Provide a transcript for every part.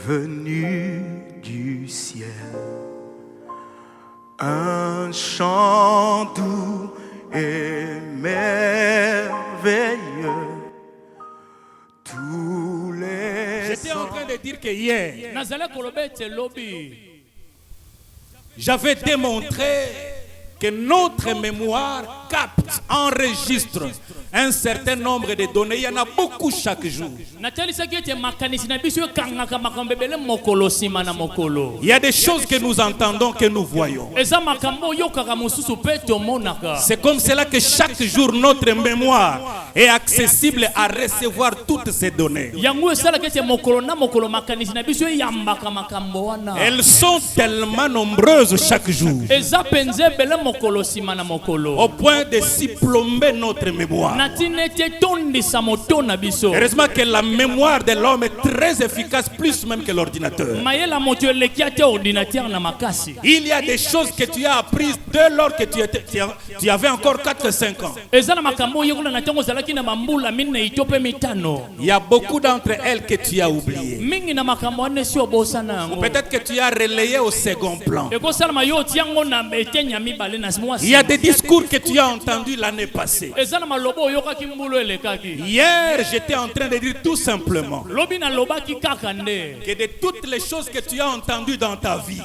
venu du ciel. Un chant doux et merveilleux. Tous les J'étais en train de dire que hier, j'avais démontré que notre mémoire capte, enregistre un certain nombre de données. Il y en a beaucoup chaque jour. Il y a des choses que nous entendons, que nous voyons. C'est comme cela que chaque jour notre mémoire est accessible à recevoir toutes ces données. Elles sont tellement nombreuses chaque jour, au point de s'y plomber notre mémoire. Heureusement que la mémoire de l'homme est très efficace, plus même que l'ordinateur. Il y a des choses que tu as apprises dès lors que tu avais encore 4-5 ans. Il y a beaucoup d'entre elles que tu as oubliées. Peut-être que tu as relayé au second plan. Il y a des discours que tu as entendus l'année passée. Hier, j'étais en train de dire tout simplement que de toutes les choses que tu as entendues dans ta vie,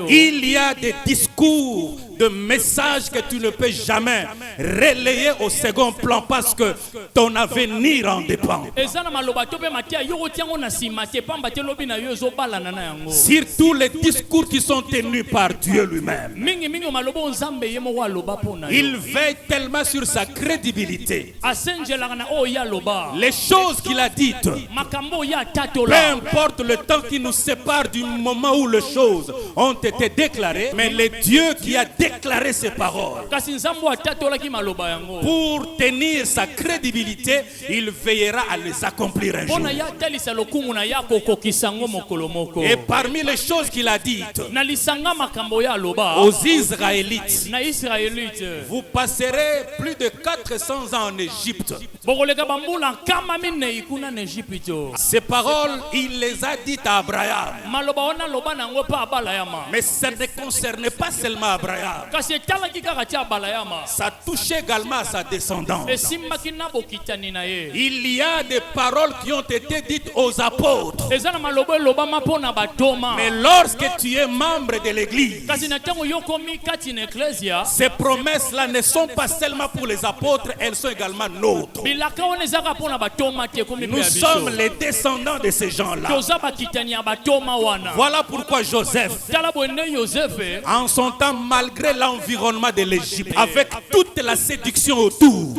il y a des discours, de messages que tu ne peux jamais relayer au second plan parce que ton avenir en dépend. Surtout les discours qui sont tenus par Dieu lui-même. Il veille tellement sur sa crédibilité. Les choses qu'il a dites, peu importe le temps qui nous sépare du moment où les choses ont été déclarées, mais le Dieu qui a déclaré ces paroles, pour tenir sa crédibilité, il veillera à les accomplir un jour. Et parmi les choses qu'il a dites aux Israélites, vous passerez plus de 400 ans en Égypte. Ces paroles, il les a dites à Abraham. Mais ça ne concernait pas seulement Abraham. Ça touchait également à sa descendance. Il y a des paroles qui ont été dites aux apôtres. Mais lorsque tu es membre de l'église, ces promesses-là ne sont pas seulement pour les apôtres, elles sont également nôtres. Nous sommes les descendants de ces gens-là. Voilà pourquoi Joseph, en son temps, malgré l'environnement de l'Égypte, avec toute la séduction autour,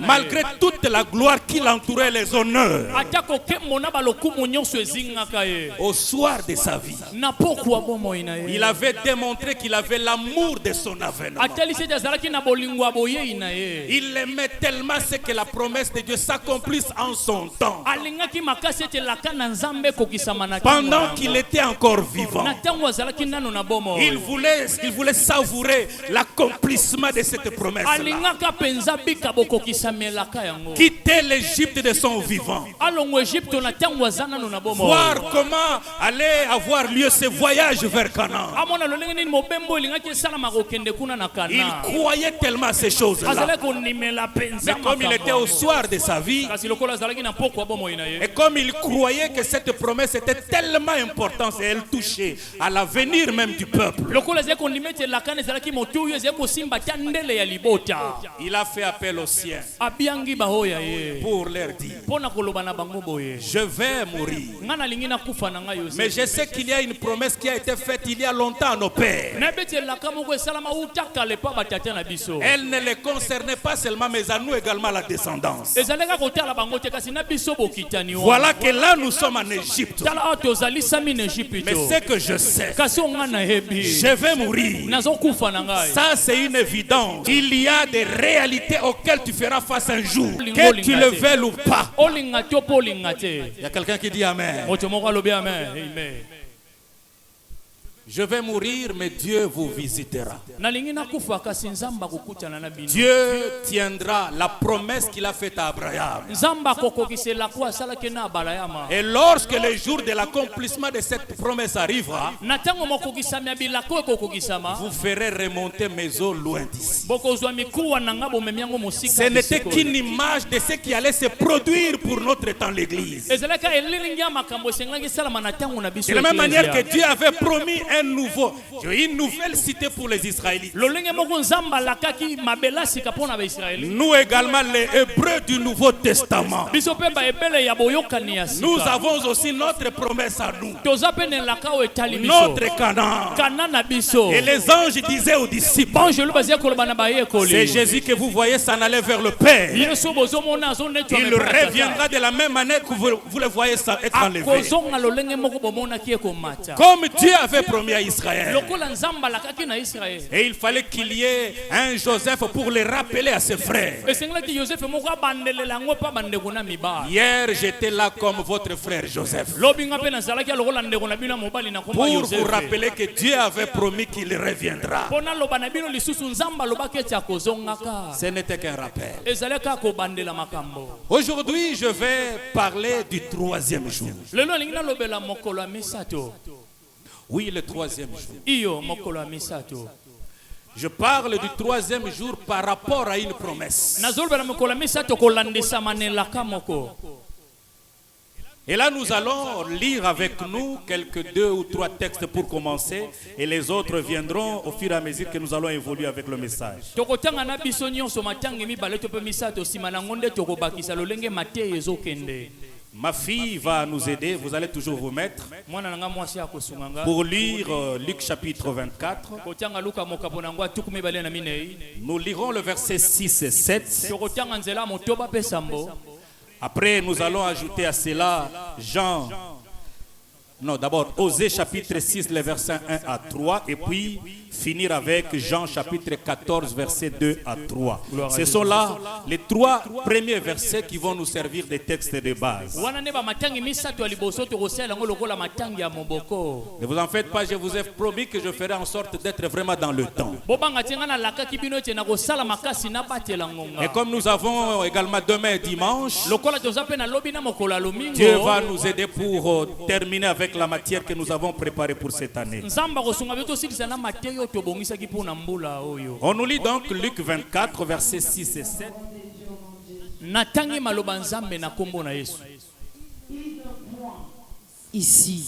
malgré toute la gloire qui l'entourait, les honneurs, au soir de sa vie, il avait démontré qu'il avait l'amour de son avènement. Il aimait tellement ce que la promesse de Dieu s'accomplisse en son temps, pendant qu'il était encore vivant. Il voulait savourer l'accomplissement de cette promesse. Quitter l'Égypte de son vivant, voir comment allait avoir lieu ce voyage vers Canaan. Il croyait tellement à ces choses-là. Mais comme il était au soir de sa vie, et comme il croyait que cette promesse était tellement importante et elle touchait à l'avenir même du peuple, il a fait appel aux siens pour leur dire: je vais mourir, mais je sais qu'il y a une promesse qui a été faite il y a longtemps à nos pères. Elle ne les concernait pas seulement, mais à nous également, la descendance. Voilà que là nous sommes en Égypte. Mais ce que je sais, je vais mourir. Ça, c'est une évidence. Il y a des réalités auxquelles tu feras face un jour, que tu le veuilles ou pas. Il y a quelqu'un qui dit Amen. Je vais mourir, mais Dieu vous visitera. nalingi nakufa kasi nzambe akokutana na bino. Dieu tiendra la promesse qu'il a faite à Abraham. nzambe akokokiselako asalaki na abrahama. Et lorsque le jour de l'accomplissement de cette promesse arrivera, na ntango mokokisami ya bilako ekokokisama, vous ferez remonter mes eaux loin d'ici. bokozwa mikuwa na nga bomemi yango mosika. Ce n'était qu'une image de ce qui allait se produire pour notre temps, l'église. ezalaka elilingi ya makambo esengelaki esalama na ntango na biso. De la même manière que Dieu avait promis une nouvelle cité pour les Israélites. lolenge moko nzambe alakaki mabela sika mpo na baisraeli. Nous également, les Hébreux du Nouveau Testament, biso mpe baebele ya boyokani ya sika. nous avons aussi notre promesse à nous, toza mpe na elaka oyo etali biso. notre Canaan. kana na biso. Et les anges disaient aux disciples, banjelu bazia koloba na bayekoli. c'est Jésus que vous voyez s'en aller vers le Père. yesu bozomona azonetwa Il reviendra de la même manière que vous le voyez ça être enlevé. akozonga lolenge moko bomonaki ekomata. Comme Dieu avait promis à Israël. lokola nzambe alakaki na israeli. Et il fallait qu'il y ait un Joseph pour les rappeler à ses frères. esengelaki yosefe moko abandelela yango mpe bandeko na mibali. Hier, j'étais là comme votre frère Joseph, lobi nga mpe nazalaki lokola ndeko na bino ya mobali na komba pour vous yosefe. rappeler que Dieu avait promis qu'il reviendra. mpo naloba na bino lisusu nzambe alobaki eti akozongaka. Ce n'était qu'un rappel. ezali kaka kobandela makambo. Aujourd'hui, je vais parler du troisième jour. lelo alingi nalobela mokolo ya misato. Oui, le troisième jour. iyo mokolo ya misato. Je parle du troisième jour par rapport à une promesse. nazolobela mokolo ya misato kolandisama na elaka moko. Et là, nous allons lire avec nous quelques 2 ou 3 textes pour commencer, et les autres viendront au fur et à mesure que nous allons évoluer avec le message. tokotanga na biso nyonso matangi mibale to mpe misato nsima na ngo nde tokobakisa lolenge mateyi ezokende. Ma fille va nous aider, vous allez toujours vous mettre, mwana na nga mwasi akosunga nga pour lire Luc chapitre 24. kotanga luka mokapo na ngo atuku mibale na minei. Nous lirons le verset 6 et 7. tokotanga nzela motoba mpe sambo. Après, nous allons ajouter à cela d'abord Osée chapitre 6, les versets 1 à 3, et puis finir avec Jean chapitre 14, versets 2 à 3. Ce sont là les 3 premiers versets qui vont nous servir des textes de base. wana nde bamatangi misato ya liboso tokosala yango lokola matangi ya moboko. Ne vous en faites pas, je vous ai promis que je ferai en sorte d'être vraiment dans le temps. bobanga tie nga nalakaki bino ete nakosala makasi nabatela ngonga. Et comme nous avons également demain et dimanche, lokola toza mpe na lobi na mokolo ya lomingo. Dieu va nous aider pour terminer avec la matière que nous avons préparée pour cette année. nzambe akosunga bino tosilisa na mateyi oyo tobongisaki mpo na mbula oyo. On nous lit donc Luc 24, versets 6 et 7. natangi maloba nzambe na kombo na yesu. Ici,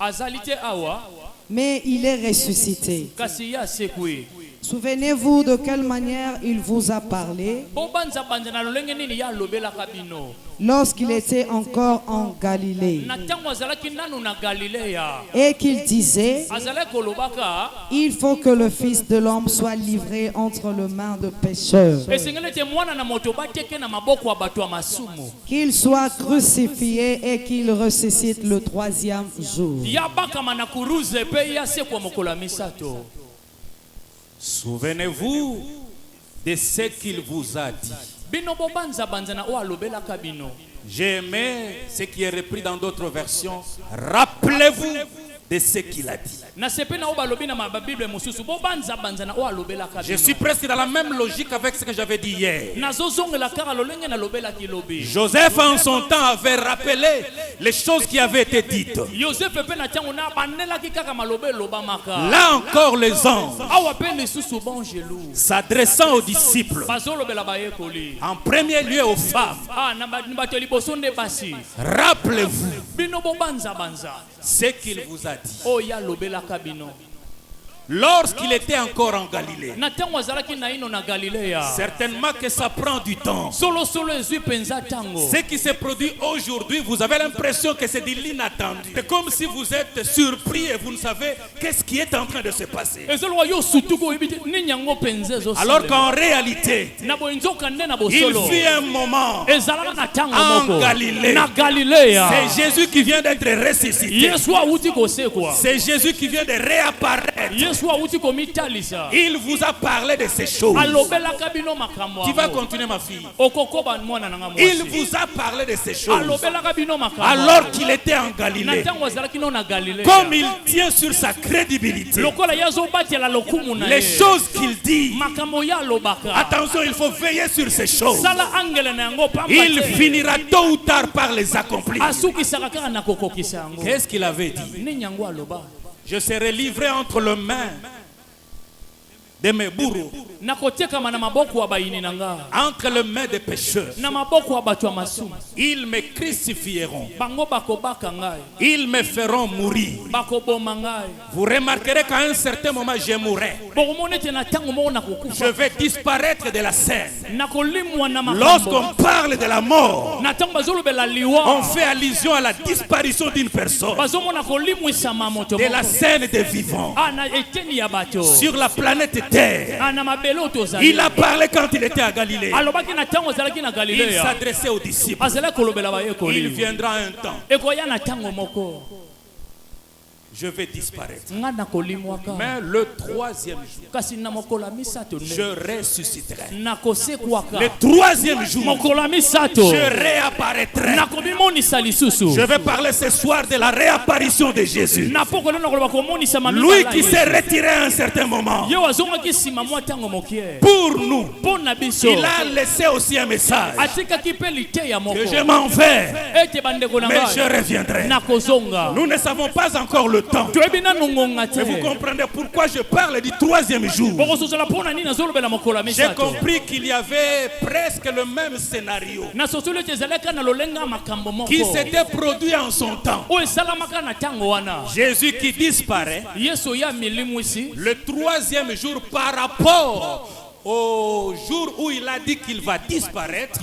azali te awa mais il est ressuscité. kasi ye asekwi. Souvenez-vous de quelle manière il vous a parlé bobanza-banza na lolenge nini ye alobelaka bino. lorsqu'il était encore en Galilée na ntango azalaki nanu na galileya. et qu'il disait: azalaki kolobaka il faut que le Fils de l'homme soit livré entre les mains de pécheurs, esengeli ete mwana na moto bateke na maboko ya bato ya masumu. qu'il soit crucifié et qu'il ressuscite le 3e jour. ya bakama na kuruze mpe ye asekwa mokolo ya misato. Souvenez-vous de ce qu'il vous a dit. bino bobanza-banza na oyo alobelaka bino. J'ai aimé ce qui est repris dans d'autres versions. Rappelez-vous de ce qu'il a dit. na sepe na oyo balobi na babible mosusu bobanza-banza na oyo alobelaka Je bino. suis presque dans la même logique avec ce que j'avais dit hier. nazozongela kaka lolenge nalobelaki lobi. Joseph en son temps avait rappelé les choses qui avaient été dites. yosefe mpe na ntango na abandelaki kaka maloba elobamaka. Là encore les anges, awa mpe lisusu bonjelu s'adressant aux disciples, bazolobela bayekoli. en premier lieu aux femmes, na bato ya liboso nde basi. rappelez-vous bino bobanza-banza ce qu'il vous a dit. oyo alobelaka bino. Lorsqu'il était encore en Galilée, na ntango azalaki na ino na galileya. certainement que ça prend du temps. solosolo ezwi mpenza ntango. Ce qui se produit aujourd'hui, vous avez l'impression que c'est de l'inattendu. C'est comme si vous êtes surpris et vous ne savez qu'est-ce qui est en train de se passer. ezoloba yo sutuku oyebi te nini yango mpenza ezosalela. Alors qu'en réalité, na boye nzoka nde na il bosolo fut un moment, ezalaka na ntango En moko Galilée. na galileya. c'est Jésus qui vient d'être ressuscité. yesu awuti kosekwa. C'est Jésus qui vient de réapparaître. yesu Il vous a parlé de ces choses. Tu vas continuer, ma fille. Il vous a parlé de ces choses alors qu'il était en Galilée. Comme il tient sur sa crédibilité, les choses qu'il dit, attention, il faut veiller sur ces choses. Il finira tôt ou tard par les accomplir. Qu'est-ce qu'il avait dit? Je serai livré entre les mains de mes bourreaux, entre les mains des pécheurs. Ils me crucifieront, ils me feront mourir. Vous remarquerez qu'à un certain moment je mourrai. Je vais disparaître de la scène. Lorsqu'on parle de la mort, on fait allusion à la disparition d'une personne de la scène des vivants sur la planète Terre. Il a parlé quand il était à Galilée. Il s'adressait aux disciples. Il viendra un temps. Je vais disparaître. Mais le troisième jour, je ressusciterai. Le troisième jour, je réapparaîtrai. Je vais parler ce soir de la réapparition de Jésus. Lui qui s'est retiré à un certain moment. Pour nous, il a laissé aussi un message. Que je m'en vais, mais je reviendrai. Nous ne savons pas encore le temps. Mais vous comprenez pourquoi je parle du troisième jour. J'ai compris qu'il y avait presque le même scénario qui s'était produit en son temps. Jésus qui disparaît le troisième jour par rapport au jour où il a dit qu'il va disparaître.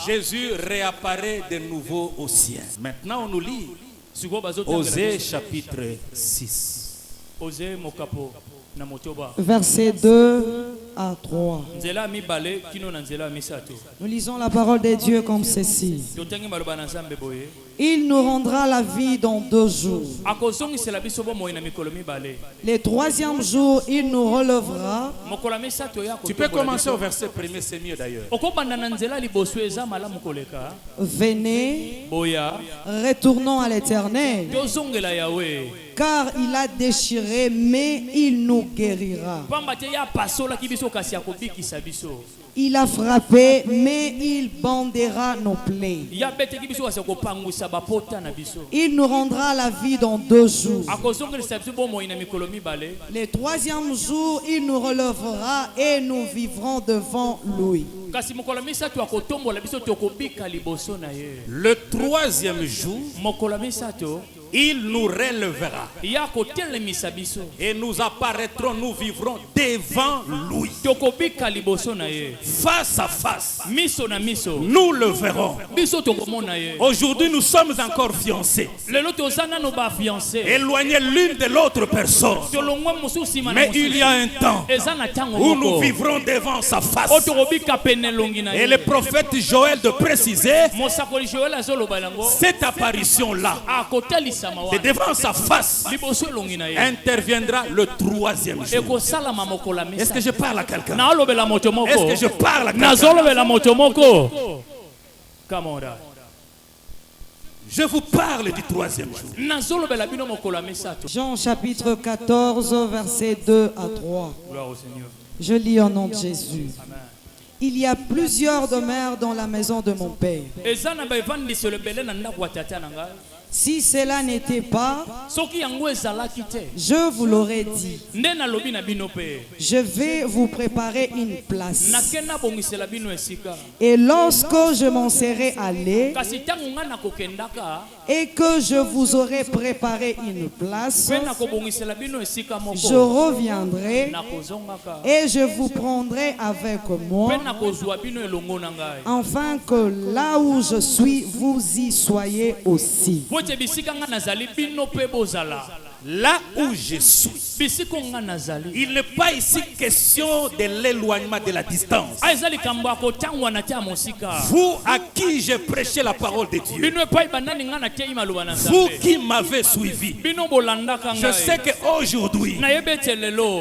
Jésus réapparaît de nouveau au ciel. Maintenant on nous lit Osée chapitre 6. Versets 2 à 3. Nous lisons la parole de Dieu comme ceci. Il nous rendra la vie dans 2 jours. Le troisième jour, il nous relèvera. Tu peux commencer au verset 1er, c'est mieux d'ailleurs. Venez, retournons à l'Éternel, car il a déchiré, mais il nous guérira. Il a frappé, mais il bandera nos plaies. Il nous rendra la vie dans 2 jours. Le troisième jour, il nous relèvera et nous vivrons devant lui. Le troisième jour, il nous relèvera et nous apparaîtrons, nous vivrons devant lui. Face à face, nous le verrons. Aujourd'hui, nous sommes encore fiancés, éloignés l'une de l'autre personne. Mais il y a un temps où nous vivrons devant sa face. Et le prophète Joël de préciser cette apparition-là de devant sa face interviendra le troisième jour. Est-ce que je parle à quelqu'un? Est-ce que je parle à quelqu'un? Je vous parle du troisième jour. Jean chapitre 14, versets 2 à 3. Je lis au nom de Jésus. Il y a plusieurs demeures dans la maison de mon Père. Si cela n'était pas, je vous l'aurais dit. Je vais vous préparer une place. Et lorsque je m'en serai allé et que je vous aurai préparé une place, je reviendrai et je vous prendrai avec moi, afin que là où je suis, vous y soyez aussi. là où je suis. Il n'est pas ici question de l'éloignement de la distance. Vous à qui j'ai prêché la parole de Dieu, vous qui m'avez suivi, je sais qu'aujourd'hui,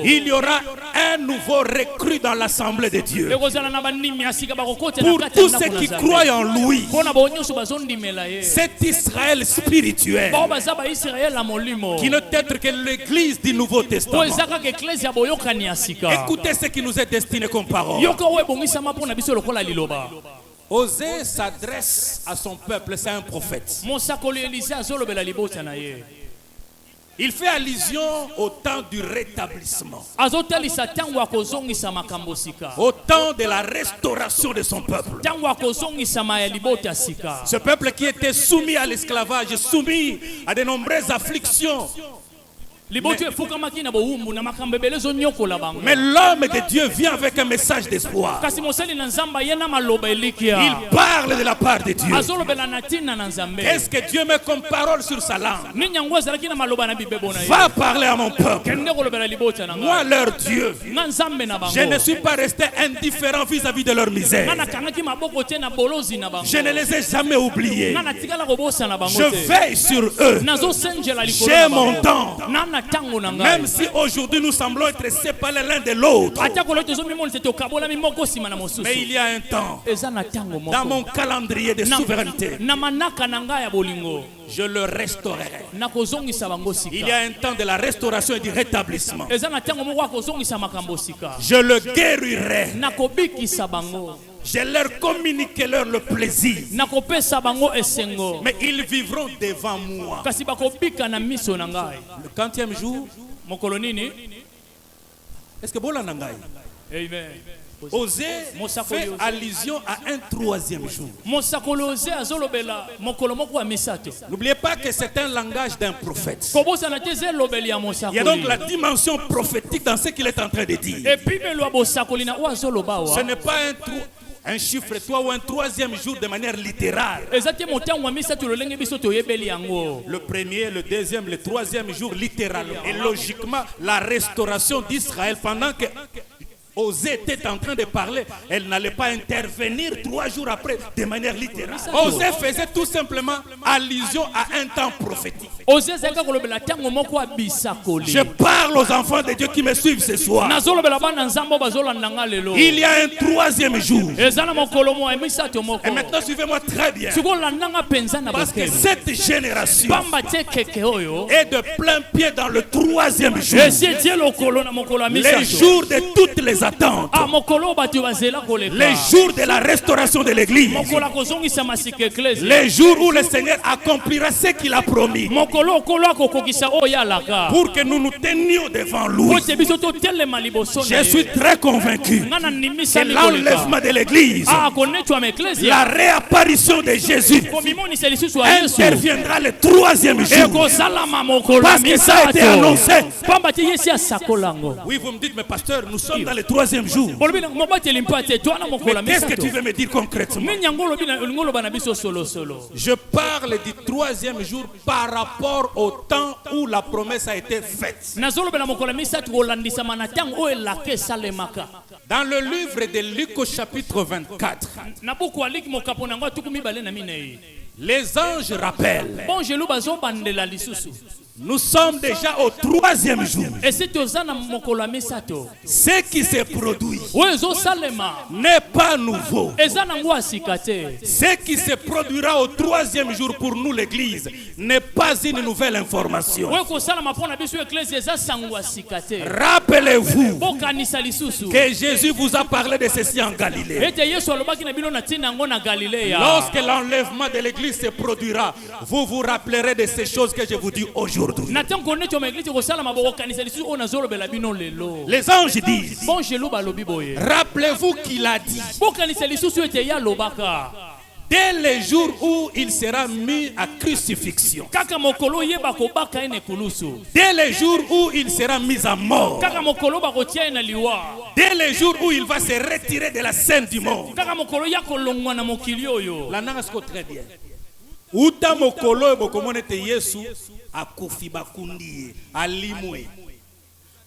il y aura un nouveau recrue dans l'assemblée de Dieu. Pour tous ceux qui croient en lui, cet Israël spirituel, qui ne peut être que l'église du Nouveau Testament. Écoutez ce qui nous est destiné comme parole. Osée s'adresse à son peuple, c'est un prophète. Il fait allusion au temps du rétablissement, au temps de la restauration de son peuple. Ce peuple qui était soumis à l'esclavage, soumis à de nombreuses afflictions. Mais l'homme de Dieu vient avec un message d'espoir. Il parle de la part de Dieu. Qu'est-ce que Dieu met comme parole sur sa langue? Va parler à mon peuple. Moi, leur Dieu, je ne suis pas resté indifférent vis-à-vis de leur misère. Je ne les ai jamais oubliés. Je veille sur eux. J'ai mon temps. Même si aujourd'hui nous semblons être séparés l'un de l'autre, mais il y a un temps dans mon calendrier de souveraineté, je le restaurerai. Il y a un temps de la restauration et du rétablissement. Je le guérirai. Je leur communiquerai le plaisir. Mais ils vivront devant moi. Le 40e jour, est-ce que Bola Nangai? Amen. Osée fait allusion à un 3e jour. N'oubliez pas que c'est un langage d'un prophète. Il y a donc la dimension prophétique dans ce qu'il est en train de dire. Ce n'est pas un chiffre 3 ou un 3e jour de manière littérale. Le 1er, le 2e, le 3e jour littéralement. Et logiquement, la restauration d'Israël pendant que Osée était en train de parler, elle n'allait pas intervenir 3 jours après de manière littérale. Osée faisait tout simplement allusion à un temps prophétique. Je parle aux enfants de Dieu qui me suivent ce soir. Il y a un 3e jour. Et maintenant suivez-moi très bien. Parce que cette génération est de plein pied dans le 3e jour. Les jours de toutes les attentes. Les jours de la restauration de l'église. Les jours où le Seigneur accomplira ce qu'il a promis. Pour que nous nous tenions devant lui. Je suis très convaincu que l'enlèvement de l'église, la réapparition de Jésus interviendra le 3e jour. Parce que ça a été annoncé. Oui, vous me dites, mais pasteur, nous sommes dans le 3e jour. Mais qu'est-ce que tu veux me dire concrètement? Je parle du 3e jour par rapport au temps où la promesse a été faite. Dans le livre de Luc au chapitre 24, les anges rappellent. Nous sommes déjà au 3e jour. Ce qui se produit n'est pas nouveau. Ce qui se produira au 3e jour pour nous l'église n'est pas une nouvelle information. Rappelez-vous que Jésus vous a parlé de ceci en Galilée. Lorsque l'enlèvement de l'église se produira, vous vous rappellerez de ces choses que je vous dis aujourd'hui. Les anges disent, rappelez-vous qu'il a dit, dès le jour où il sera mis à crucifixion, dès le jour où il sera mis à mort, dès le jour où il va se retirer de la scène du monde. La Nangasko très bien. Uta mokolo bokomone te Yesu akufi bakundi alimwe.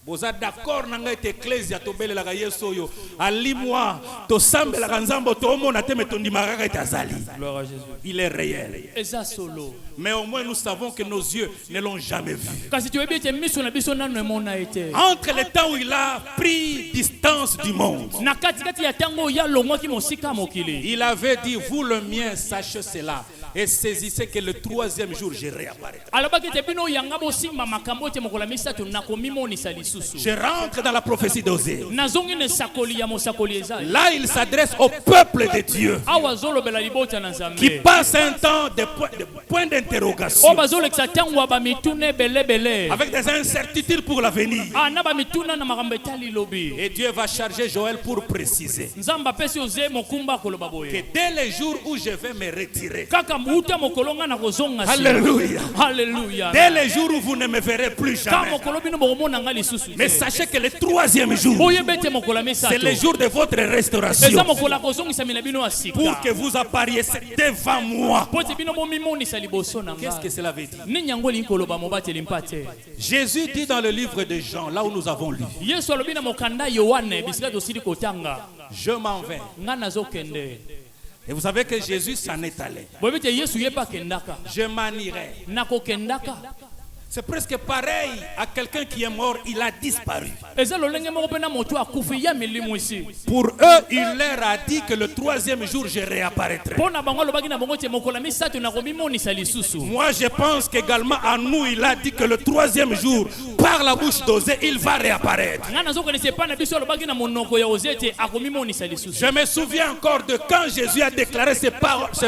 Boza d'accord nanga ete ecclesia to belelaka Yesu oyo alimwa to sambelaka nzambo to omona te metondi makaka ete azali. Gloire à Jésus. Il est réel. Eza solo. Mais au moins nous savons que nos yeux ne l'ont jamais vu. Kasi tu veux bien miso na biso nanu emona ete. Entre le temps où il a pris distance du monde, Na kati kati ya tango ya longwa ki mosika mokili. il avait dit, vous le mien, sachez cela et saisissez que le troisième jour je réapparaîtrai. Alobaki te bino yanga bosimba makambo te mokola misato na komimonisa lisusu. Je rentre dans la prophétie d'Osée. Nazongi ne sakoli ya mosakoli eza. Là, il s'adresse au peuple de Dieu Awa zolo bela libota na nzambe. qui passe un temps de point d'interrogation O bazolo eksatango ba mitune bele bele. avec des incertitudes pour l'avenir. Ah na ba mituna na makambo etali lobi. Et Dieu va charger Joël pour préciser Nzamba pesi oze mokumba koloba que boye. dès le jour où je vais me retirer, Kaka muta mokolonga na kozonga si. alléluia, Hallelujah. dès le jour où vous ne me verrez plus Kama jamais, mokolo bino bokomona nga lisusu. mais sachez que le troisième jour, Boye bete mokola c'est misato. le jour de votre Eza restauration, mokola kozongisa mina bino asika. pour que vous appariez devant moi. Pote bino momimonisa liboso na Qu'est-ce nga. que cela veut dire? Ni nyango linkoloba mobateli mpate. Jésus dit dans le livre de Jean, là où nous avons lu, Yesu alobi na mokanda Yohane bisika tosili kotanga. je m'en vais. Nga nazokende. Et vous savez que Jésus s'en est allé. Boye bete Yesu yeba kendaka. Je m'en irai. Nakokendaka. C'est presque pareil à quelqu'un qui est mort, il a disparu. Eza lolenge moko pena moto akufi ya milimu isi. Pour eux, il leur a dit que le troisième jour, je réapparaîtrai. Pona bango lobaki na bango te mokola misato na komimonisa lisusu. Moi, je pense qu'également à nous, il a dit que le troisième jour, par la bouche d'Osée, il va réapparaître. Nga nazokanisa pa na biso lobaki na monoko ya ozete akomimonisa lisusu. Je me souviens encore de quand Jésus a déclaré ces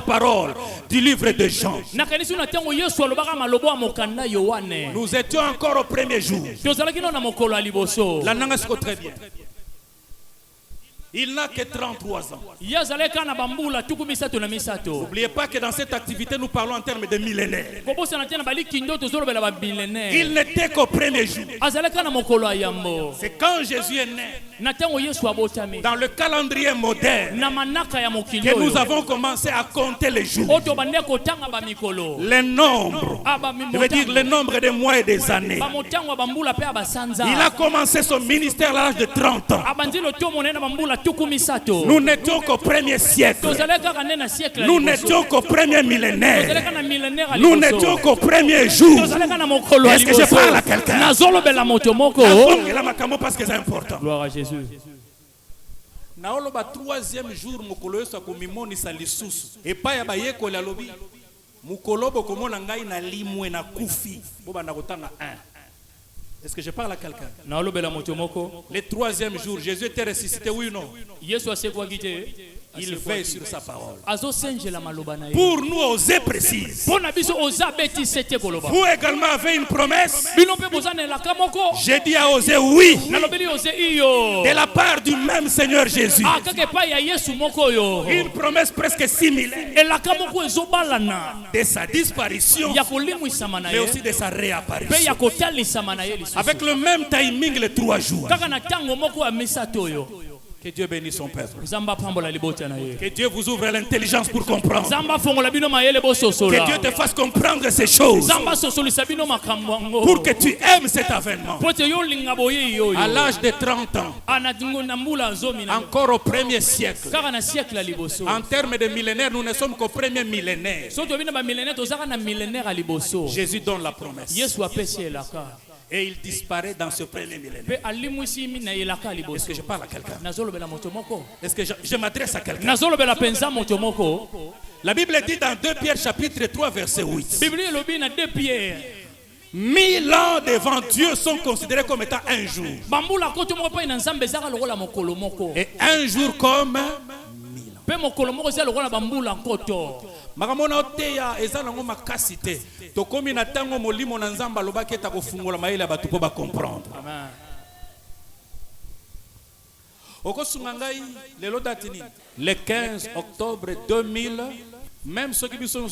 paroles du livre de Jean. Nakanisi na tango Yesu alobaka malobo ya mokanda Yohane. Nous étions encore au premier jour. Tozalaki na mokolo ya liboso. La Nangasiko très bien. Il n'a que 33 ans. Yazaleka na bambula tuku misato na misato. N'oubliez pas que dans cette activité, nous parlons en termes de millénaires. Kobosa na tena bali kindo tozolo bela ba millénaire. Il n'était qu'au premier jour. Azaleka na mokolo ya yambo. C'est quand Jésus est né, Na tango Yesu abotami. dans le calendrier moderne, Na manaka ya mokili que nous oyo. avons commencé à compter les jours. Oto bande kotanga ba mikolo. Les nombres. Aba Je veux dire le nombre des mois et des années. Ba motango bambula pe abasanza. Il a commencé son ministère à l'âge de 30 ans. Abanzi lo tomo na bambula tuku misato. Nous n'étions qu'au premier siècle. Tozaleka kana na siècle. Nous n'étions qu'au premier millénaire. Tozaleka na millénaire. Nous n'étions qu'au premier jour. Tozaleka na mokolo ya Est-ce que je liboso. parle à quelqu'un? Nazolo bela moto moko. Donc, il a ma camo parce que c'est important. Gloire à Jésus. Naoloba troisième jour mokolo yesu akomimonisa lisusu epai ya bayekoli alobi mokolo bokomona ngai na limwe na kufi bobanda kotanga 1. Est-ce que je parle à quelqu'un? Naolobela moto moko. Le troisième jour, Jésus était ressuscité, oui ou non? Yesu asekwaki te. Il veille sur sa parole. Azosenjela maloba na ye. Pour nous, Osée précise. Pona biso oza beti sete koloba. Vous également avez une promesse. Bino pe bozana la kamoko. J'ai dit à Osée oui. Nalobeli oze iyo. De la part du même Seigneur Jésus. Akake pa ya Yesu moko yo. Une promesse presque similaire. Et la kamoko ezobalana. De sa disparition. Ya kolimwisama na Mais ye. aussi de sa Pe réapparition. ya kotalisama na ye lisusu. Avec le même timing les 3 jours. Kaka na tango moko ya misato yo. Que Dieu bénisse son peuple. Zamba pambola libota na ye. Que Dieu vous ouvre l'intelligence pour comprendre. Zamba fongola bino mayele bo sosola. Que Dieu te fasse comprendre ces choses. Zamba sosolisa bino makambo ngo. Pour que tu aimes cet avènement. Pote yo linga boye yo. À l'âge de 30 ans. Anatingo na mbula zomi na. Encore au premier siècle. Kaka na siècle la liboso. En termes de millénaire, nous ne sommes qu'au premier millénaire. Soto bina ba millénaire tozaka na millénaire a liboso. Jésus donne la promesse. Yesu apesi elaka. Et il disparaît dans ce premier millénaire. Pe alimwisi mi na elaka Est-ce liboso. que je parle à quelqu'un? Nazolo bela moto moko. Est-ce que je m'adresse à quelqu'un? Nazolo bela penza moto moko. La Bible dit dans 2 Pierre chapitre 3 verset 8. Biblia lobi na 2 Pierre. 1000 ans devant Dieu sont considérés comme étant un jour. Bambula koto moko pa na nzambe zaka lokola mokolo moko. Et un jour comme Pe mokolo moko zaka lokola bambula koto. makamona oteya eza nango makasi te tokomi na tango molimo na nzamba alobaki eta kofungola mayele ya bato mpo bacomprendre. Amen. Okosunga ngai lelo date nini? Le 15 octobre 2000 Même ceux qui sont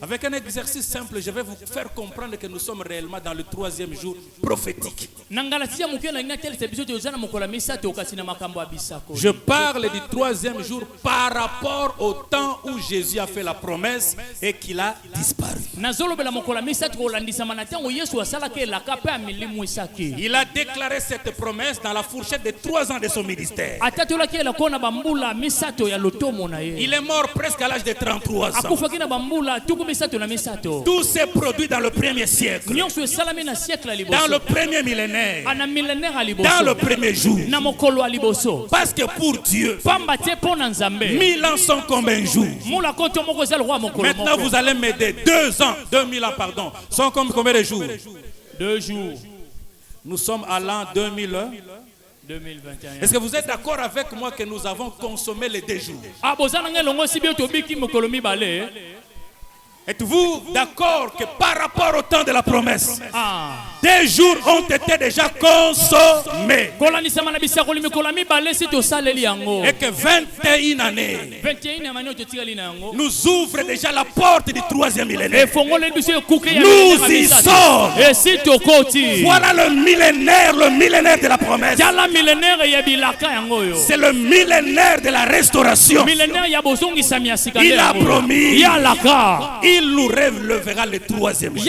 avec un exercice simple, je vais vous faire comprendre que nous sommes réellement dans le 3e jour prophétique. Je parle du 3e jour par rapport au temps où Jésus a fait la promesse et qu'il a disparu. Il a déclaré cette promesse dans la fourchette de 3 ans de son ministère. Il est mort presque à l'âge de 33 ans. Tout s'est produit dans le 1er siècle, dans le 1er millénaire, dans le 1er jour. Parce que pour Dieu, 1000 ans sont comme un jour. Maintenant vous allez m'aider. 2 ans, 2000 ans pardon, sont comme combien de jours? 2 jours. Nous sommes à l'an 2021. 2021. Est-ce que vous êtes d'accord avec moi que nous avons consommé les 2 jours? Êtes-vous d'accord que par rapport au temps de la promesse, 2 jours ont été déjà consommés et que 21 années nous ouvrent déjà la porte du 3e millénaire? Nous y sommes. Voilà le millénaire de la promesse. C'est le millénaire de la restauration. Il a promis. Il nous relèvera le 3e jour.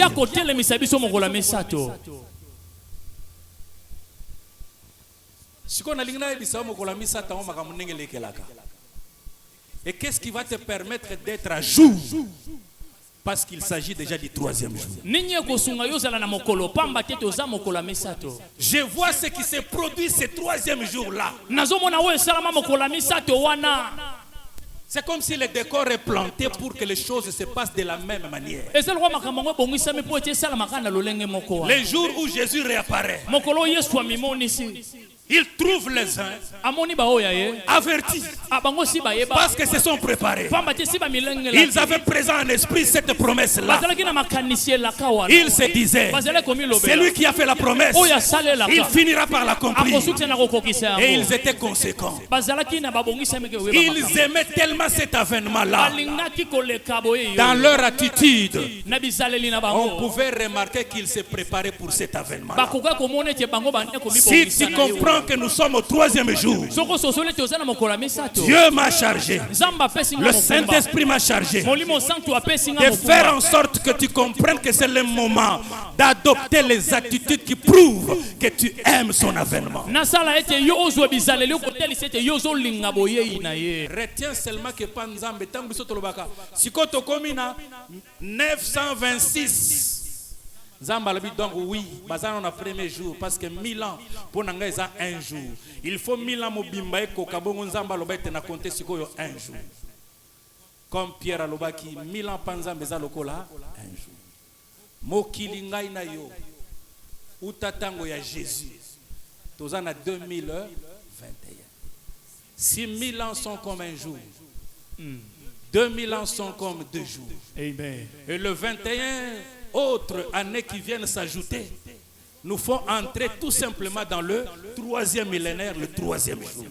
Et qu'est-ce qui va te permettre d'être à jour? Parce qu'il s'agit déjà du 3e jour. Je vois ce qui s'est produit ce 3e jour-là. C'est comme si le décor est planté pour que les choses se passent de la même manière. Les jours où Jésus réapparaît, il trouve les uns avertis parce que se sont préparés. Ils avaient présent en esprit cette promesse-là. Ils se disaient, c'est lui qui a fait la promesse, il finira par l'accomplir. Et ils étaient conséquents. Ils aimaient tellement cet avènement-là. Dans leur attitude, on pouvait remarquer qu'ils se préparaient pour cet avènement-là. Si tu comprends que nous sommes au 3e jour, Dieu m'a chargé, le Saint-Esprit m'a chargé de faire en sorte que tu comprennes que c'est le moment d'adopter les attitudes qui prouvent que tu aimes son avènement. Retiens seulement que Panzambe Sikoto Komina 926. Donc oui, on a premier jour parce que 1000 ans pour n'anga ça 1 jour. Il faut 1000 ans mobimba et kokabongo nzamba lobete na compter sikoyo 1 jour. Comme Pierre alobaki 1000 ans panzambe za lokola 1 jour. Mokili ngai na yo utatango ya Jésus. Tozana 2021. Si 1000 ans sont comme 1 jour, 2000 ans sont comme 2 jours. Amen. Et le 21 autres années qui viennent s'ajouter nous font entrer tout simplement dans le 3e millénaire, le 3e jour.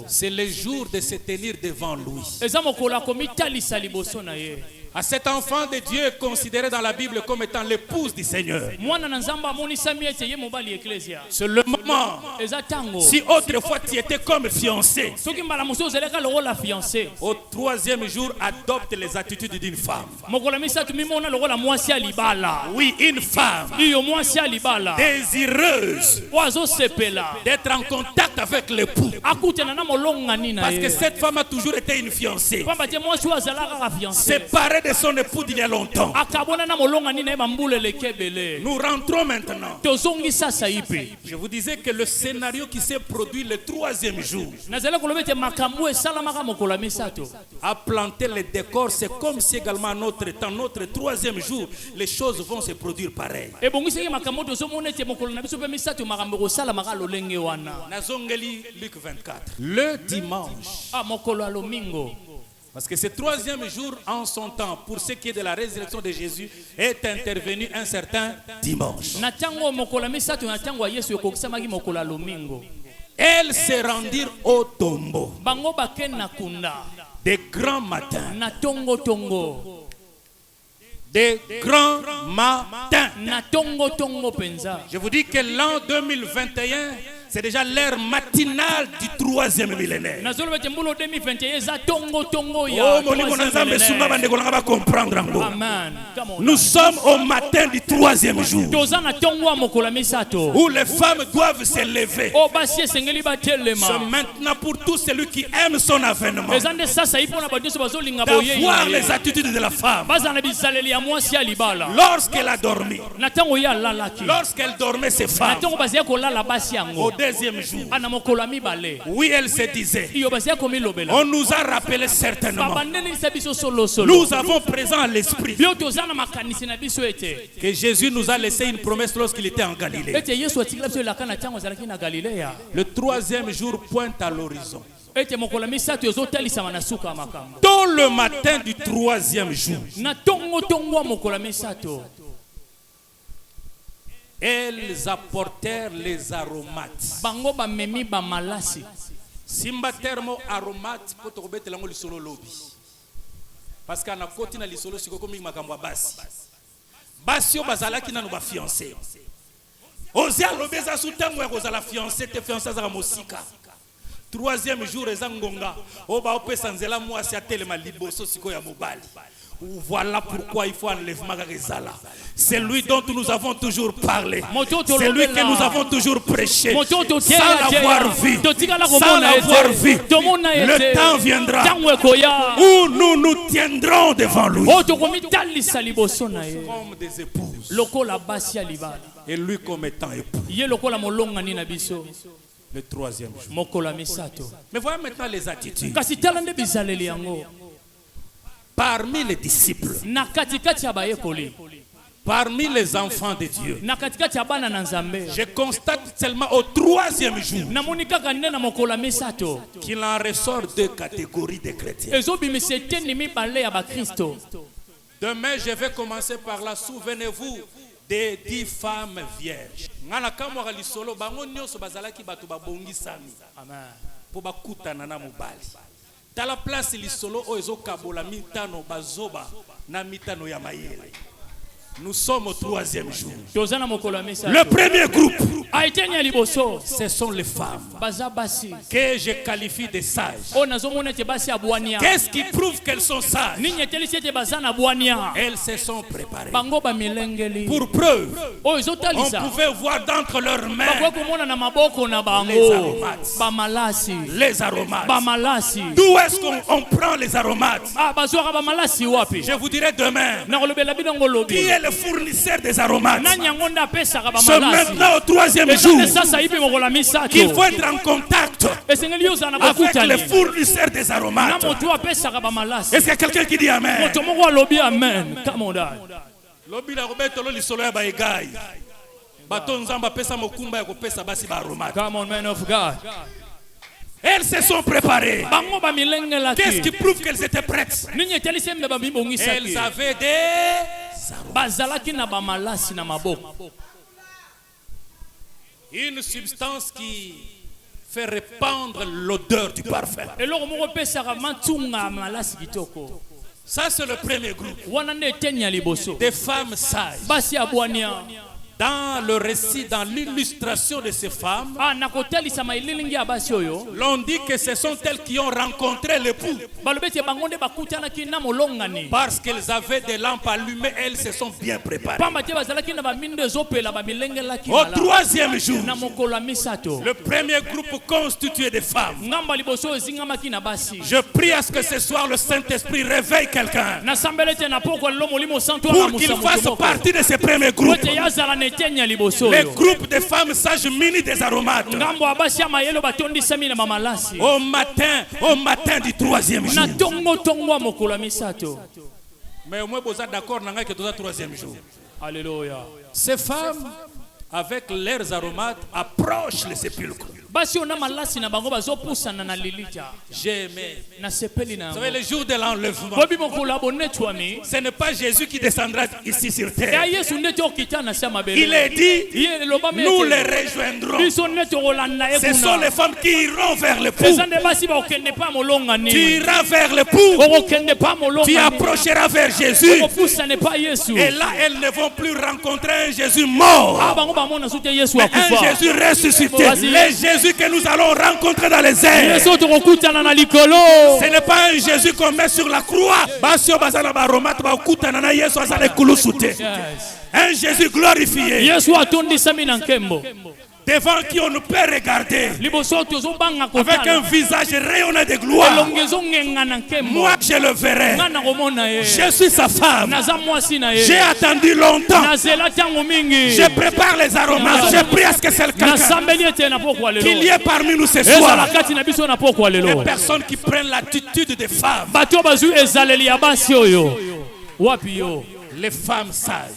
C'est le jour de se tenir devant lui. À cet enfant de Dieu considéré dans la Bible comme étant l'épouse du Seigneur. C'est le moment. Si autrefois tu étais comme fiancé, au 3e jour, adopte les attitudes d'une femme. Oui, une femme désireuse d'être en contact avec l'époux. Parce que cette femme a toujours été une fiancée, séparée de son époux d'il y a longtemps. Nous rentrons maintenant. Je vous disais que le scénario qui s'est produit le 3e jour a planté le décor. C'est comme si également à notre temps, notre 3e jour, les choses vont se produire pareil. Nazongeli Luc 24. Le dimanche. Parce que ce 3e jour, en son temps, pour ce qui est de la résurrection de Jésus, est intervenu un certain dimanche. elles se rendirent au tombeau bango baken na kunda des grands matins. na tongo tongo Des grands matins. na tongo tongo penza. Je vous dis que l'an 2021, c'est déjà l'ère matinale du 3e millénaire. Nazolo bete mbulo 2021 za tongo tongo Oh, ya molimo na nzambe sunga bande kolanga ba comprendre ngo. amen. Come on. Nous sommes au matin du 3e jour Toza na tongo wa mokola misato où les femmes doivent se lever. o basi esengeli batelema C'est maintenant pour tout celui qui aime son avènement ezande sasa ipo na badio bazolinga boye d'avoir les attitudes de la femme. baza na bisaleli ya mwasi ya libala Lorsqu'elle a dormi, na tango ya lalaki lorsqu'elle dormait, ces na femmes, tango bazia kolala basi au yango 2e jour, ana mokolo mibale oui, elle se disait, iyo bazia komilobela on nous a rappelé certainement, babandelisa biso solo solo nous avons présent à l'esprit bio toza na makanisi na biso ete que Jésus nous a laissé une promesse lorsqu'il était en Galilée. ete yesu atikila biso elaka na ntango azalaki na galileya Le 3e jour pointe à l'horizon. ete mokolo misato ezotalisama na suka ya makambo Tôt le matin du 3e jour, na tongo tongo ya mokolo misato elles apportèrent les aromates. bango bamemi bamalasi Simba termo aromates pour te remettre l'angle solo lobby. Parce qu'en a côté na lisolo siko komi makambo basi. Basi o bazala ki na no ba fiancé. Ozi alobeza sutango ya kozala fiancé te fiancé za mosika. 3e jour ezangonga o ba opesa nzela mwasi atelema liboso siko ya mobali. Voilà pourquoi il faut enlèvement Garizala. C'est lui dont nous avons toujours parlé. C'est lui que nous avons toujours prêché. Sans l'avoir vu. Sans l'avoir vu. Le temps viendra où nous nous tiendrons devant lui. Comme des épouses. Et lui comme étant époux. Le 3e jour. Mais voilà maintenant les attitudes. Parmi les disciples, parmi les enfants de Dieu, je constate seulement au 3e jour qu'il en ressort 2 catégories de chrétiens. Demain, je vais commencer par là. Souvenez-vous des 10 femmes vierges. Dans la place lisolo oezo kabola mitano bazoba na mitano ya mayele. Nous sommes au 3e jour. Le premier groupe, ce sont les femmes que je qualifie de sages. Qu'est-ce qui prouve qu'elles sont sages? Elles se sont préparées. Pour preuve, on pouvait voir d'entre leurs mains les aromates. D'où est-ce qu'on prend les aromates? Je vous dirai demain. Qui est le fournisseur des aromates? C'est maintenant au 3e jour qu'il faut être en contact avec les fournisseurs des aromates. Est-ce qu'il y a quelqu'un qui dit Amen? Come on, men of God. Elles se sont préparées. Qu'est-ce qui prouve qu'elles étaient prêtes? Elles avaient des une substance qui fait répandre l'odeur du parfum. Ça, c'est le premier groupe. Des femmes sages. Dans le récit, dans l'illustration de ces femmes, l'on dit que ce sont elles qui ont rencontré l'époux. Parce qu'elles avaient des lampes allumées, elles se sont bien préparées. Au 3e jour, le premier groupe constitué de femmes. Je prie à ce que ce soir le Saint-Esprit réveille quelqu'un pour qu'il fasse partie de ce premier groupe. Les groupes de femmes sages munis des aromates. Au matin du 3e jour. Mais au moins vous êtes d'accord que c'est le 3e jour. Alléluia. Ces femmes avec leurs aromates approchent le sépulcre. J'ai aimé. Vous savez, le jour de l'enlèvement, ce n'est pas Jésus qui descendra ici sur terre. Il est dit, nous les rejoindrons. Ce sont les femmes qui iront vers l'époux. Tu iras vers l'époux. Tu approcheras vers Jésus. Et là, elles ne vont plus rencontrer un Jésus mort, mais un Jésus ressuscité. Le Jésus que nous allons rencontrer dans les airs. Ce n'est pas un Jésus qu'on met sur la croix. Un Jésus glorifié, devant qui on ne peut regarder, avec un visage rayonnant de gloire. Moi je le verrai. Je suis sa femme. J'ai attendu longtemps. Je prépare les aromates. Je prie à ce que c'est quelqu'un qu'il y ait parmi nous ce soir des personnes qui prennent l'attitude des femmes. Les femmes sages,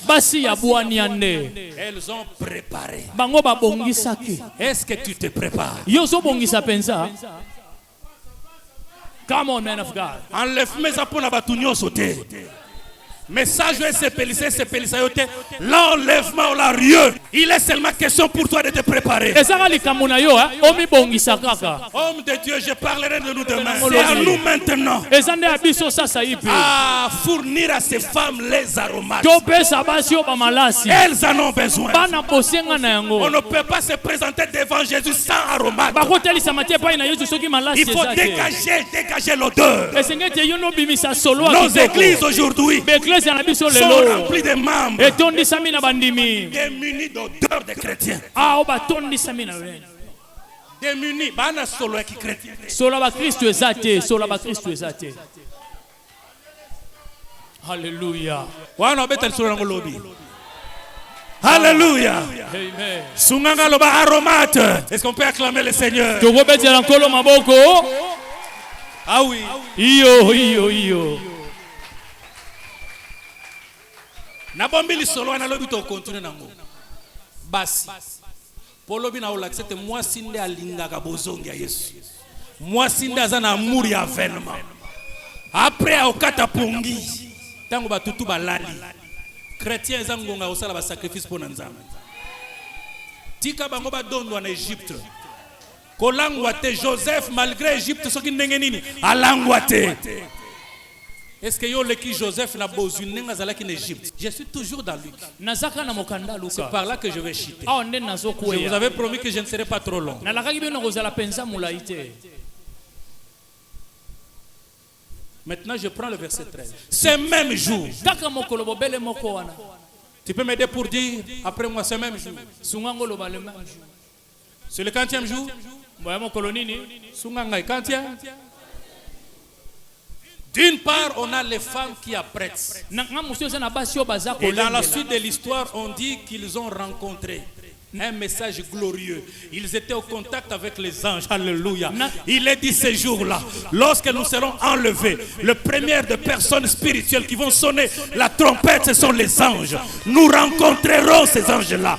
elles ont préparé. Est-ce que tu te prépares? Come on, man of God. Enlève-moi ça pour la bâtonnière sauter. Message l'enlèvement ou la rieux. Il est seulement question pour toi de te préparer. Homme de Dieu, je parlerai de nous demain. C'est à nous maintenant à fournir à ces femmes les aromates. Elles en ont besoin. On ne peut pas se présenter devant Jésus sans aromates. Il faut dégager l'odeur. Nos églises aujourd'hui sont remplies de membres démunis d'odeur de chrétiens. Démunis, bana solo qui chrétien. Alléluia. Alléluia. Amen. Sunganga loba aromate. Est-ce qu'on peut acclamer le Seigneur? Ah oui. Iyo. Nabombili solo na lobi to continue nango. Basi. Polobi na olaksete moi sinde alingaka bozongi ya Yesu. Moi sinde azana amour ya avènement. Après okata pongi. Tango batutu balali. Chrétien ezangonga osala ba sacrifice pour Nzambe. Tika bango ba dondwa na Égypte. Kolangwa te Joseph malgré Égypte soki ndenge nini alangwa te. Est-ce que yo leki Joseph na bozu nenga zalaki en Égypte? Je suis toujours dans Luc. C'est par là que je vais chuter. Je vous avais promis que je ne serai pas trop long. Maintenant je prends le verset 13. Ce même jour. Tu peux m'aider pour dire après moi ce même jour. C'est le 40e jour. D'une part, on a les femmes qui apprêtent. Et dans la suite de l'histoire, on dit qu'ils ont rencontré un message glorieux. Ils étaient au contact avec les anges. Alléluia. Il est dit ce jour-là, lorsque nous serons enlevés, le premier de personnes spirituelles qui vont sonner la trompette, ce sont les anges. Nous rencontrerons ces anges-là.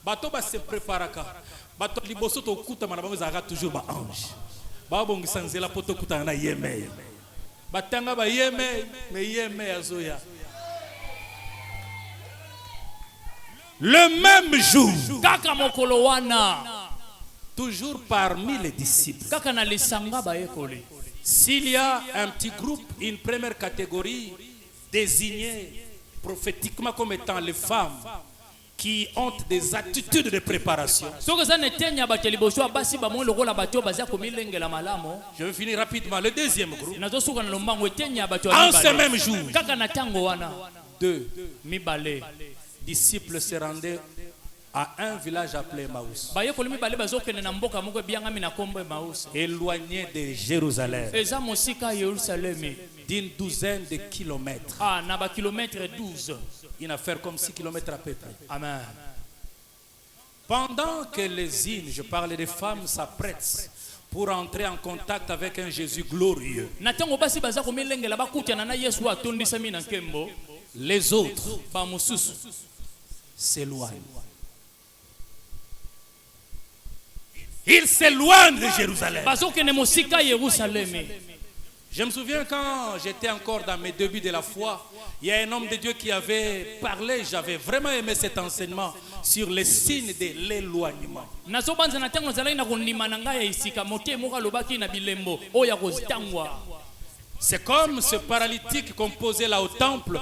Bato ba se préparaka. Bato liboso to kuta manabango zaka toujours ba ange. Ba bongisa nzela poto kuta na yeme. Batanga ba yeme, me yeme azoya. Le même jour, kaka mokolo wana, toujours parmi les disciples, kaka na lisanga ba ekoli. S'il y a un petit groupe, une première catégorie désignée prophétiquement comme étant les femmes qui ont des attitudes de préparation. Je vais finir rapidement. Le deuxième groupe. En ce même jour, deux disciples se rendaient à un village appelé Emmaüs, éloigné de Jérusalem d'une douzaine de kilomètres. Une affaire comme 6 kilomètres à peu près. Amen. Pendant que les îles, je parle des femmes, s'apprêtent pour entrer en contact avec un Jésus glorieux, les autres bamosusu s'éloignent. Ils s'éloignent de Jérusalem. bazokende mosika Yerusalem. Je me souviens quand j'étais encore dans mes débuts de la foi, il y a un homme de Dieu qui avait parlé, j'avais vraiment aimé cet enseignement sur les signes de l'éloignement. nazobanza na ntango nazalaki na kondima na ngai ya esika motema moko alobaki na bilembo oyo ya kozitangwa. C'est comme ce paralytique qu'on posait là au temple,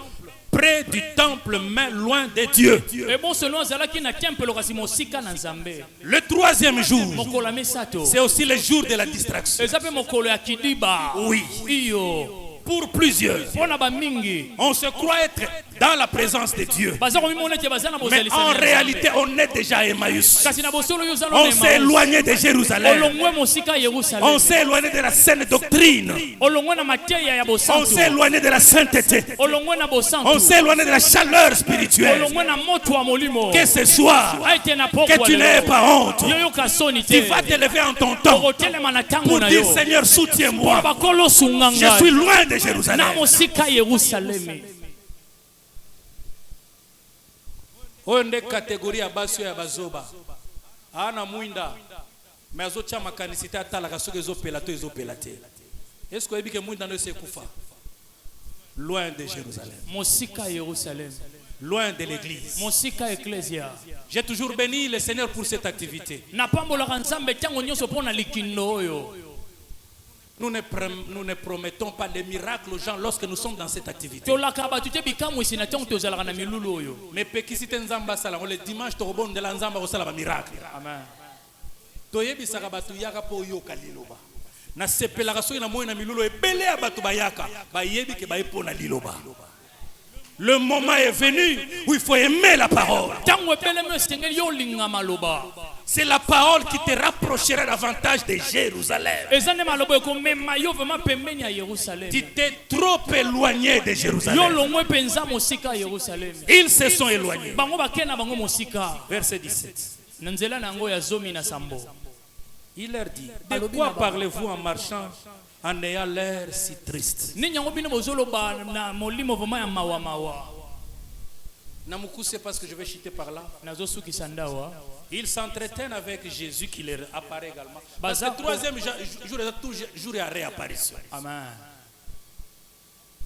près du temple, mais loin de Dieu. Et bon, selon azalaki na temple kasi mosika na Nzambe. Le troisième jour, Mokolo misato. c'est aussi le jour de la distraction. Ezape mokolo ya kidiba. Oui. Iyo. Pour plusieurs, Pona ba mingi. on se croit être dans la présence de Dieu. Baza ko mimona te bazana Mais bozali. en réalité, on est déjà à Emmaüs. kasi na bosolo yo zalo On s'est éloigné de Jérusalem. olongwe mosika Yerusalem. On s'est éloigné de la saine doctrine. olongwe na mateya ya On bosantu. s'est éloigné de la sainteté. olongwe na bosantu. On s'est éloigné de la chaleur spirituelle. olongwe na moto wa molimo. Que ce soit, aite na poko que tu n'aies pas honte. yoyo kasoni Tu te. vas te lever en ton temps okotelema na tango pour na dire yo. Seigneur, soutiens-moi. bakolo sunganga. Je suis loin de na Jérusalem. mosika Yerusalem. Oyo nde kategorie ya basi ya bazoba. Ana mwinda. Mais azotia makanisi te atalaka soki ezopela to ezopela te. Est-ce que oyebi ke mwinda ndo sekufa? Loin de Jérusalem. mosika Yerusalem. Loin de l'église. mosika ecclesia. J'ai toujours béni le Seigneur pour cette activité. na pambolaka Nzambe ntango nyonso mpona likindo oyo. Nous ne promettons pas des miracles aux gens lorsque nous sommes dans cette activité. tolaka bato te bikamwisi na ntango tozalaka na milulu oyo. Mais pekisi te nzamba sala le dimanche tokobondela nzamba kosala ba miracle. Amen. Toyebisaka bato yaka po yoka liloba. Na sepelaka soki na moyi na milulu ebele ya bato bayaka bayebi ke bayepo na liloba. Le moment est venu où il faut aimer la parole. ntango ebelemi esengeli yo olinga maloba. C'est la parole qui te rapprochera davantage de Jérusalem. eza nde maloba ekomema yo vraimen pembeni ya Yerusalem. Tu t'es trop éloigné de yo Jérusalem. longwe mpenza mosika ya Yerusalem. Ils se sont éloignés. bango bakende na bango mosika. Verset 17. na nzela na yango ya zomi na sambo. Il leur dit, de quoi parlez-vous en marchant, en ayant l'air si triste? nini yango bino bozoloba na molimo vraimen ya mawa mawa. C'est parce que je vais chuter par là. nazosukisa ndawa. Ils s'entretiennent avec Jésus qui leur apparaît également. Parce Baza- que le troisième jour, toujours il y a réapparition. Amen.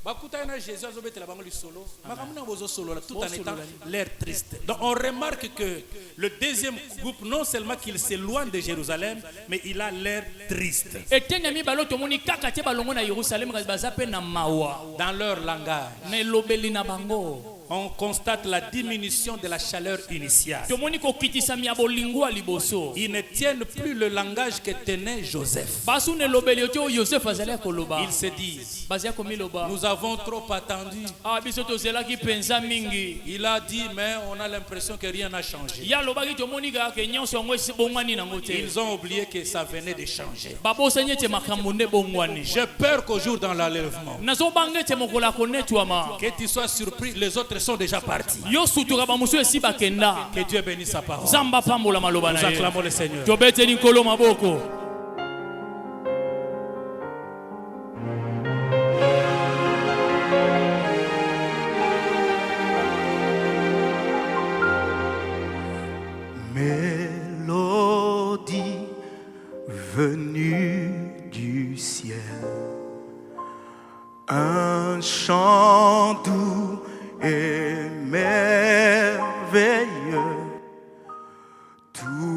Bakutana Jésus a zobetela bango lisolo. Makamuna bozo solo là tout en étant l'air triste. Donc on remarque que le deuxième groupe non seulement qu'il s'éloigne de Jérusalem, mais il a l'air triste. eteni ya mibale tomoni kaka te balongo na Yerusalem kasi baza pe na mawa. Dans leur langage, na elobeli na bango. on constate la diminution de la chaleur initiale. tomoni kokitisami ya bolingo ya liboso. Ils ne tiennent plus le langage que tenait Joseph. basu na elobeli ote oyo Yosef azali koloba. Ils se disent, bazi ya komiloba. nous avons trop attendu. biso tozelaki penza mingi. Il a dit, mais on a l'impression que rien n'a changé. ya lobaki tomoni kaka nyonso yango esibongwani nango te. Ils ont oublié que ça venait de changer. babosani ete makambo nde bongwani. J'ai peur qu'au jour dans l'enlèvement, nazobanga ete mokolo akonetwama. que tu sois surpris, les autres sont déjà partis. yo sutuka bamosu esi bakenda. Que Dieu bénisse sa parole. nzambe pambola maloba Nous na ye. acclamons le Seigneur. tobeteli nkolo maboko. Mélodie venue du ciel, un chant doux et merveilleux, tout